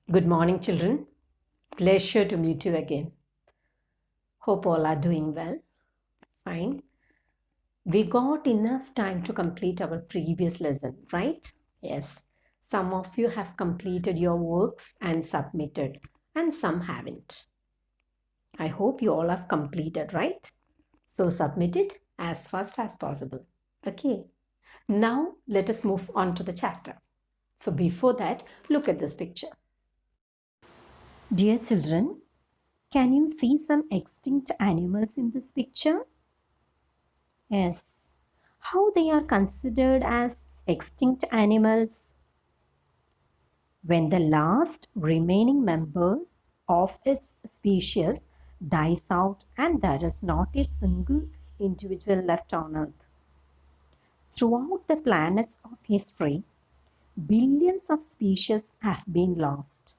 Good morning, children. Pleasure to meet you again. Hope all are doing well. Fine. We got enough time to complete our previous lesson, right? Yes. Some of you have completed your works and submitted, and some haven't. I hope you all have completed, right? So submit it as fast as possible. Okay. Now let us move on to the chapter. So before that, look at this picture. Dear children, can you see some extinct animals in this picture? Yes. How they are considered as extinct animals? When the last remaining members of its species dies out and there is not a single individual left on earth. Throughout the planets of history, billions of species have been lost.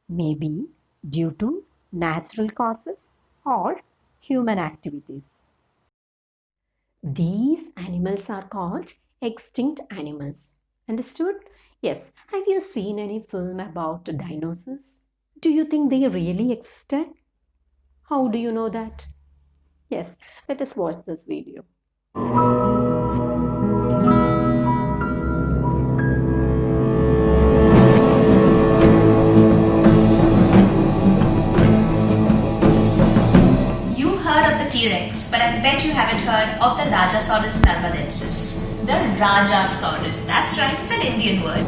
Maybe due to natural causes or human activities. These animals are called extinct animals. Understood? Yes. Have you seen any film about dinosaurs? Do you think they really existed? How do you know that? Yes, let us watch this video. T-Rex, but I bet you haven't heard of the Rajasaurus narvadensis. The Rajasaurus, that's right, it's an Indian word.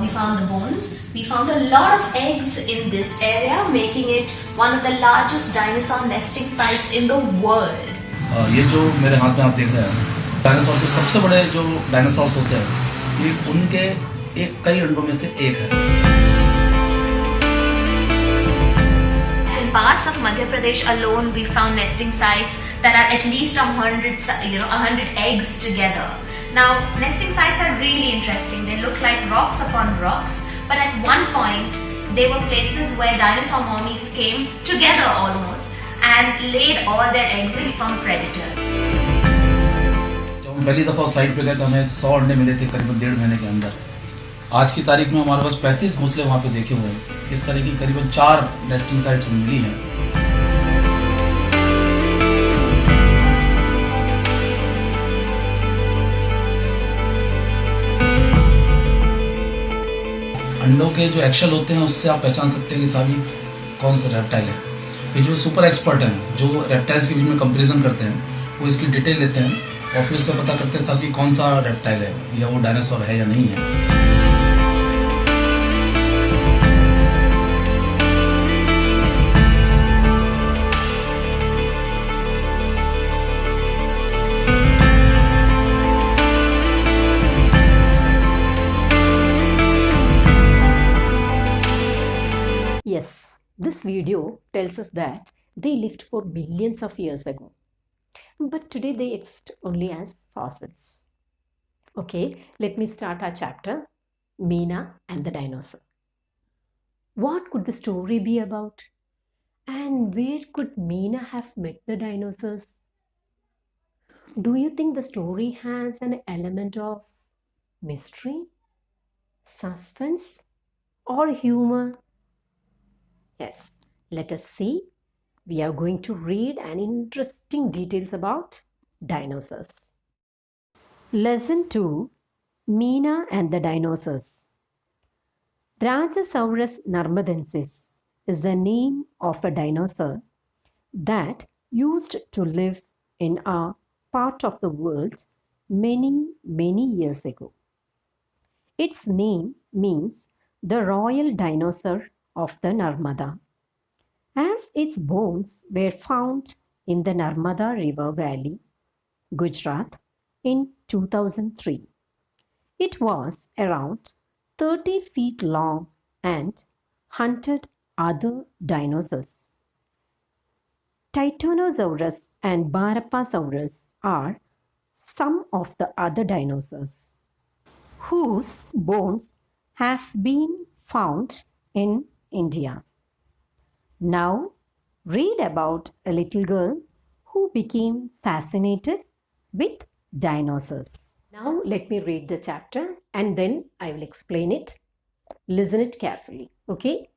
We found the bones. We found a lot of eggs in this area, making it one of the largest dinosaur nesting sites in the world. ये जो मेरे हाथ में आप देख रहे हैं dinosaur के सबसे बड़े जो डायनासोर्स होते हैं ये उनके कई अंडों में से एक है. In parts of Madhya Pradesh alone, we found nesting sites that are at least 100 eggs together. Now, nesting sites are really interesting. They look like rocks upon rocks, but at one point, they were places where dinosaur mummies came together almost and laid all their eggs in from predator. जब हम पहली दफा site पे गए तो हमें 100 अंडे मिले थे करीबन 1.5 महीने के अंदर. आज की तारीख में हमारे पास 35 घोंसले वहां पे देखे हुए हैं. इस तरह की करीबन 4 नेस्टिंग साइट्स मिली हैं. अंडों के जो एक्शेल होते हैं उससे आप पहचान सकते हैं कि साहब कौन सा रेप्टाइल है. ये जो सुपर एक्सपर्ट हैं जो रेप्टाइल्स के बीच में कंपैरिजन करते हैं वो इसकी डिटेल लेते हैं और फिर उससे पता करते हैं साहब कि कौन सा रेप्टाइल है या वो डायनासोर है या नहीं है. Yes. This video tells us that they lived for millions of years ago, but today they exist only as fossils. Okay, let me start our chapter, Meena and the Dinosaur. What could the story be about? And where could Meena have met the dinosaurs? Do you think the story has an element of mystery, suspense, or humor? Yes, let us see. We are going to read an interesting details about dinosaurs. Lesson 2, Meena and the Dinosaurs. Rajasaurus narvadensis is the name of a dinosaur that used to live in a part of the world many years ago. Its name means the royal dinosaur of the Narmada, as its bones were found in the Narmada River Valley, Gujarat, in 2003. It was around 30 feet long and hunted other dinosaurs. Titanosaurus and Barapasaurus are some of the other dinosaurs whose bones have been found in India. Now, read about a little girl who became fascinated with dinosaurs. Now, let me read the chapter and then I will explain it. Listen it carefully, okay?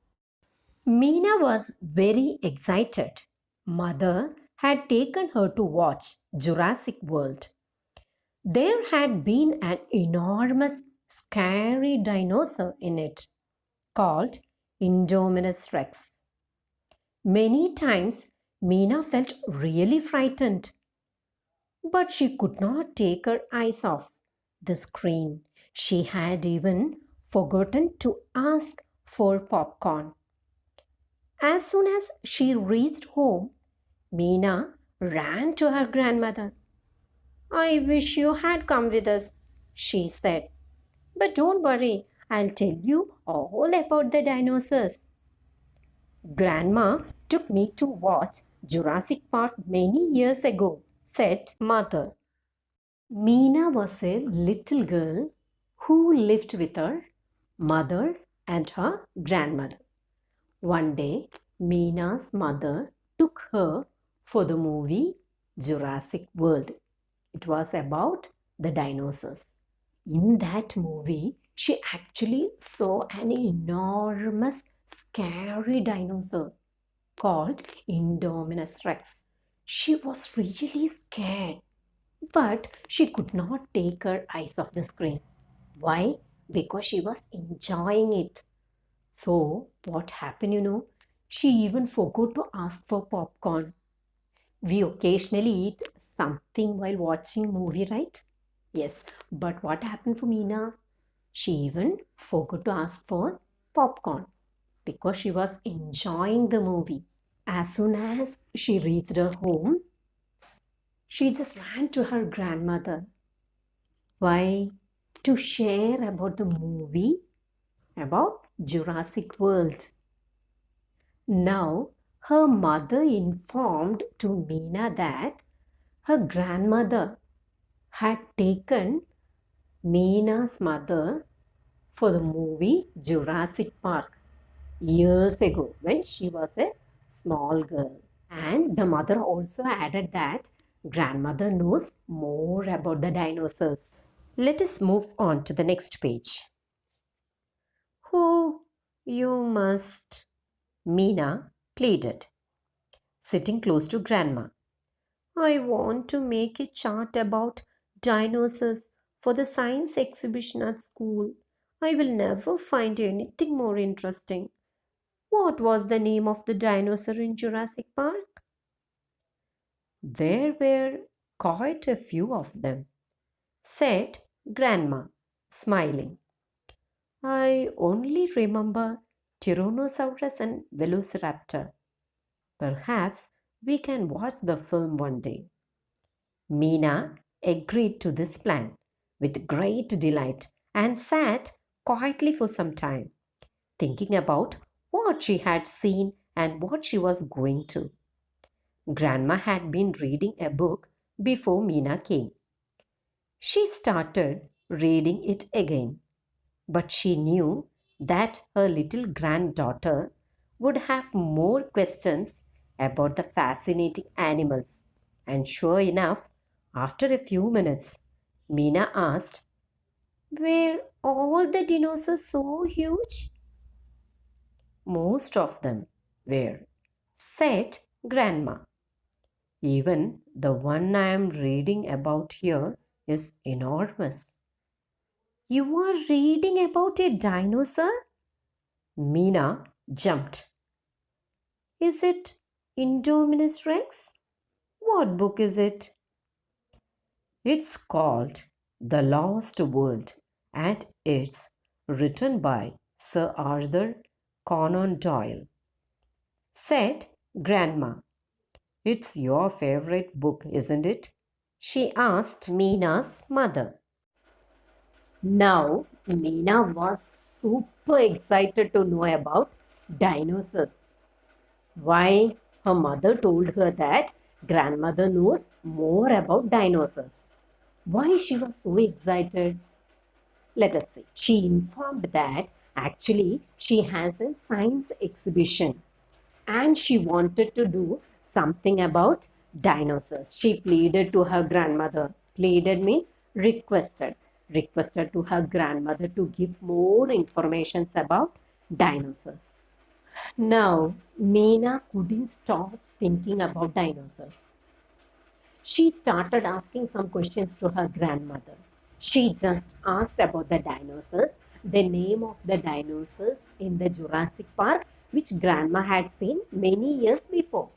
Meena was very excited. Mother had taken her to watch Jurassic World. There had been an enormous, scary dinosaur in it called Indominus Rex. Many times, Meena felt really frightened, but she could not take her eyes off the screen. She had even forgotten to ask for popcorn. As soon as she reached home, Meena ran to her grandmother. I wish you had come with us, she said. But don't worry, I'll tell you all about the dinosaurs. Grandma took me to watch Jurassic Park many years ago, said Mother. Meena was a little girl who lived with her mother and her grandmother. One day, Meena's mother took her for the movie Jurassic World. It was about the dinosaurs. In that movie, she actually saw an enormous, scary dinosaur called Indominus Rex. She was really scared, but she could not take her eyes off the screen. Why? Because she was enjoying it. So, what happened? She even forgot to ask for popcorn. We occasionally eat something while watching movie, right? Yes, but what happened for Meena? She even forgot to ask for popcorn because she was enjoying the movie. As soon as she reached her home, she just ran to her grandmother. Why? To share about the movie about Jurassic World. Now, her mother informed to Meena that her grandmother had taken Meena's mother for the movie Jurassic Park years ago when she was a small girl. And the mother also added that grandmother knows more about the dinosaurs. Let us move on to the next page. Oh, you must, Meena pleaded, sitting close to Grandma. I want to make a chart about dinosaurs for the science exhibition at school. I will never find anything more interesting. What was the name of the dinosaur in Jurassic Park? There were quite a few of them, said Grandma, smiling. I only remember Tyrannosaurus and Velociraptor. Perhaps we can watch the film one day. Meena agreed to this plan with great delight and sat quietly for some time, thinking about what she had seen and what she was going to. Grandma had been reading a book before Meena came. She started reading it again, but she knew that her little granddaughter would have more questions about the fascinating animals. And sure enough, after a few minutes, Meena asked, were all the dinosaurs so huge? Most of them were, said Grandma. Even the one I am reading about here is enormous. You are reading about a dinosaur? Meena jumped. Is it Indominus Rex? What book is it? It's called The Lost World and it's written by Sir Arthur Conan Doyle, said Grandma. It's your favorite book, isn't it? She asked Meena's mother. Now, Meena was super excited to know about dinosaurs. Why? Her mother told her that grandmother knows more about dinosaurs. Why she was so excited? Let us see. She informed that actually she has a science exhibition and she wanted to do something about dinosaurs. She pleaded to her grandmother. Pleaded means requested. Requested to her grandmother to give more information about dinosaurs. Now, Meena couldn't stop thinking about dinosaurs. She started asking some questions to her grandmother. She just asked about the dinosaurs, the name of the dinosaurs in the Jurassic Park, which grandma had seen many years before.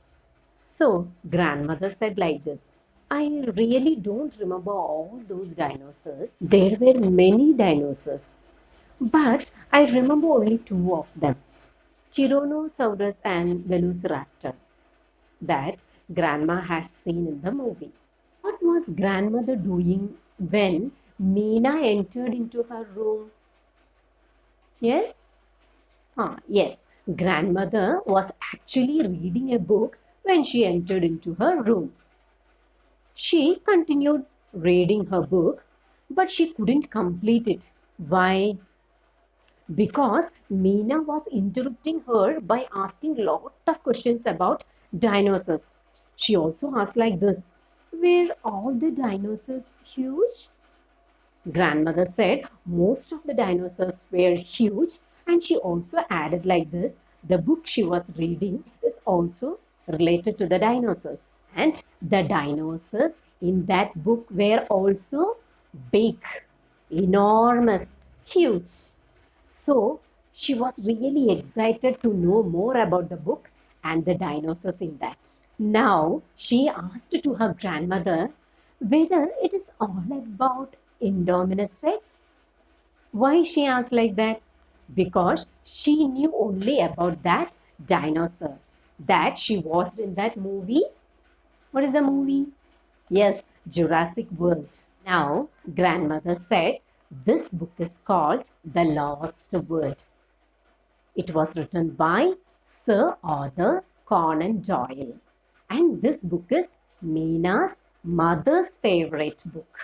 So, grandmother said like this, I really don't remember all those dinosaurs. There were many dinosaurs, but I remember only two of them, Tyrannosaurus and Velociraptor, that grandma had seen in the movie. What was grandmother doing when Meena entered into her room? Yes? Yes. Grandmother was actually reading a book when she entered into her room. She continued reading her book, but she couldn't complete it. Why? Because Meena was interrupting her by asking lot of questions about dinosaurs. She also asked like this, were all the dinosaurs huge? Grandmother said most of the dinosaurs were huge, and she also added like this, the book she was reading is also related to the dinosaurs. And the dinosaurs in that book were also big, enormous, huge. So she was really excited to know more about the book and the dinosaurs in that. Now she asked to her grandmother whether it is all about Indominus Rex. Why she asked like that? Because she knew only about that dinosaur that she watched in that movie. What is the movie? Yes, Jurassic World. Now, grandmother said this book is called The Lost World. It was written by Sir Arthur Conan Doyle. And this book is Meena's mother's favorite book.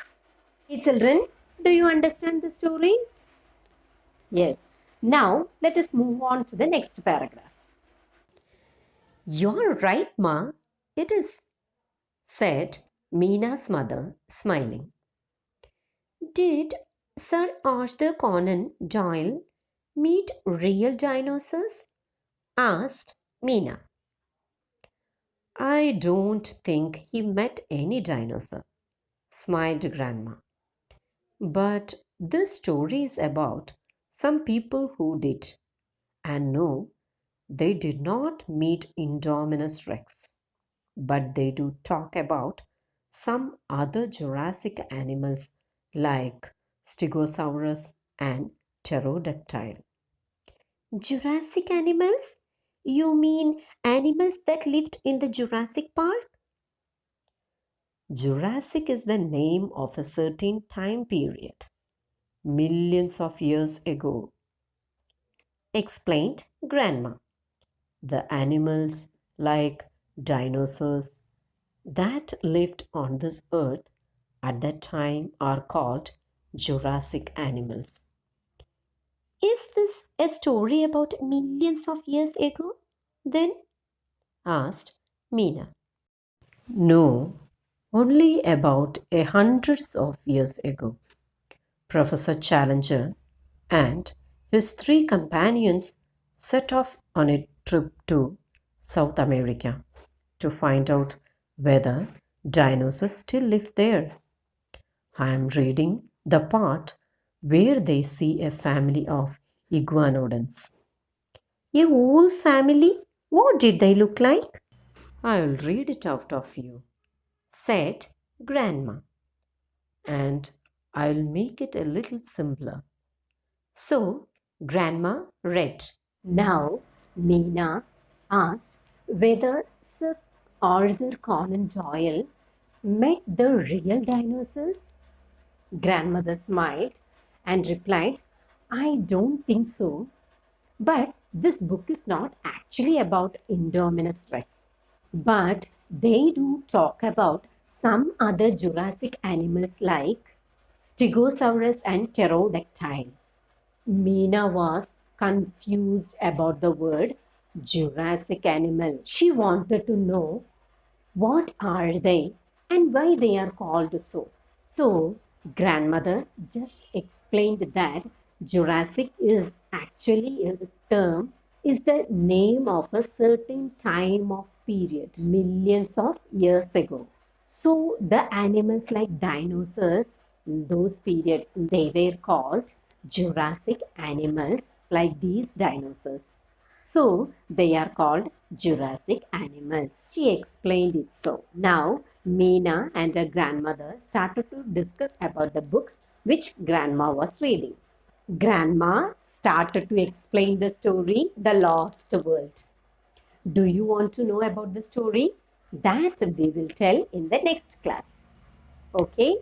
Hey children, do you understand the story? Yes. Now, let us move on to the next paragraph. You're right, Ma. It is, said Meena's mother, smiling. Did Sir Arthur Conan Doyle meet real dinosaurs? Asked Meena. I don't think he met any dinosaur, smiled Grandma. But this story is about some people who did. And no, they did not meet Indominus Rex. But they do talk about some other Jurassic animals like Stegosaurus and Pterodactyl. Jurassic animals? You mean animals that lived in the Jurassic Park? Jurassic is the name of a certain time period, millions of years ago, explained Grandma. The animals like dinosaurs that lived on this earth at that time are called Jurassic animals. Is this a story about millions of years ago? Then asked Meena. No, only about a hundreds of years ago. Professor Challenger and his three companions set off on a trip to South America to find out whether dinosaurs still live there. I am reading the part where they see a family of iguanodons. A whole family? What did they look like? I'll read it out of you, said Grandma, and I'll make it a little simpler. So, Grandma read. Now, Meena asked whether Sir Arthur Conan Doyle met the real dinosaurs. Grandmother smiled and replied, I don't think so, but this book is not actually about Indominus Rex. But they do talk about some other Jurassic animals like Stegosaurus and Pterodactyl. Meena was confused about the word Jurassic animal. She wanted to know what are they and why they are called so. So, grandmother just explained that Jurassic is actually a term is the name of a certain time of period millions of years ago. So the animals like dinosaurs in those periods they were called Jurassic animals like these dinosaurs. So they are called Jurassic animals. She explained it so. Now Meena and her grandmother started to discuss about the book which grandma was reading. Grandma started to explain the story, The Lost World. Do you want to know about the story? That we will tell in the next class. Okay?